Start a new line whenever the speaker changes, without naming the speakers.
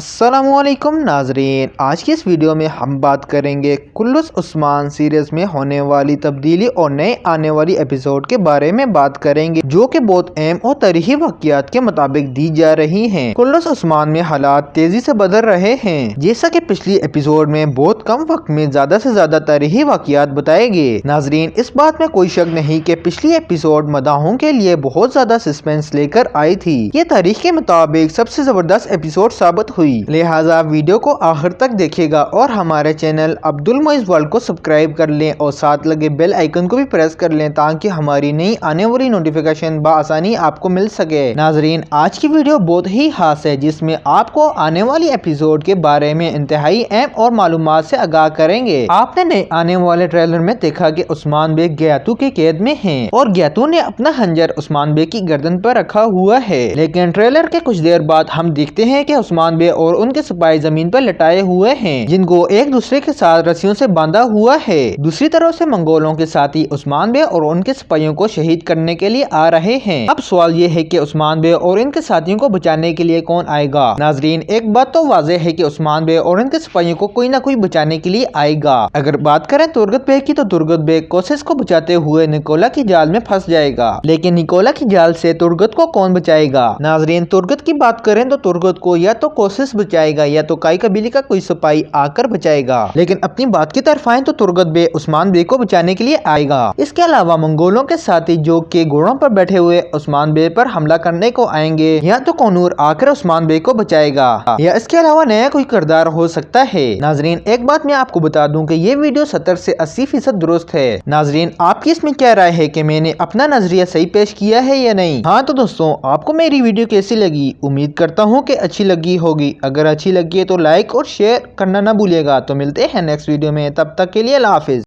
अस्सलामुअलैकुम नाजरीन, आज की इस वीडियो में हम बात करेंगे कुल्लुस उस्मान सीरीज में होने वाली तब्दीली और नए आने वाली एपिसोड के बारे में बात करेंगे, जो कि बहुत अहम और तारीखी वाक़यात के मुताबिक दी जा रही हैं। कुल्लुस उस्मान में हालात तेजी से बदल रहे हैं। जैसा कि पिछली एपिसोड में बहुत कम वक्त में ज्यादा से ज्यादा तारीखी वाक़यात बताए गए। नाजरीन, इस बात में कोई शक नहीं कि पिछली एपिसोड मदाहों के लिए बहुत ज्यादा सस्पेंस लेकर आई थी। ये तारीख के मुताबिक सबसे जबरदस्त एपिसोड साबित हुई। लिहाजा वीडियो को आखिर तक देखेगा और हमारे चैनल अब्दुल मोइज़ वर्ल्ड को सब्सक्राइब कर लें और साथ लगे बेल आइकन को भी प्रेस कर लें ताकि हमारी नई आने वाली नोटिफिकेशन बआसानी आपको मिल सके। नाजरीन, आज की वीडियो बहुत ही खास है, जिसमें आपको आने वाली एपिसोड के बारे में इंतहाई अहम और मालूमात से आगाह करेंगे। आपने नए आने वाले ट्रेलर में देखा कि उस्मान बेग गयातू के कैद में है और गयातू ने अपना खंजर उस्मान बेग की गर्दन पर रखा हुआ है, लेकिन ट्रेलर के कुछ देर बाद हम देखते हैं कि उस्मान बेग और उनके सिपाही जमीन पर लटाए हुए हैं, जिनको एक दूसरे के साथ रस्सियों से बांधा हुआ है। दूसरी तरफ से मंगोलों के साथी उस्मान बेग और उनके सिपाहियों को शहीद करने के लिए आ रहे हैं। अब सवाल ये है कि उस्मान बेग और इनके साथियों को बचाने के लिए कौन आएगा। नाजरीन, एक बात तो वाज़ेह है कि उस्मान बेग और इनके सिपाहियों को कोई ना कोई बचाने के लिए आएगा। अगर बात करें तुर्गत बेग की, तो तुर्गत बेग कोशिश को बचाते हुए निकोला की जाल में फंस जाएगा, लेकिन निकोला की जाल से तुर्गत को कौन बचाएगा। नाजरीन, तुर्गत की बात करें तो तुर्गत को या तो कोशिश बचाएगा या तो काई कबीले का कोई सिपाही आकर बचाएगा, लेकिन अपनी बात की तरफ आए तो तुर्गत बेग उस्मान बेग को बचाने के लिए आएगा। इसके अलावा मंगोलों के साथी जो के घोड़ों पर बैठे हुए उस्मान बेग पर हमला करने को आएंगे, या तो कौनूर आकर उस्मान बेग को बचाएगा, या इसके अलावा नया कोई किरदार हो सकता है। नाजरीन, एक बात मैं आपको बता दूं कि ये वीडियो 70 से 80% दुरुस्त है। नाजरीन, आपकी इसमें क्या राय है कि मैंने अपना नजरिया सही पेश किया है या नहीं। हाँ तो दोस्तों, आपको मेरी वीडियो कैसी लगी? उम्मीद करता हूँ कि अच्छी लगी होगी। अगर अच्छी लगी है तो लाइक और शेयर करना ना भूलिएगा। तो मिलते हैं नेक्स्ट वीडियो में, तब तक के लिए अल्लाह हाफिज।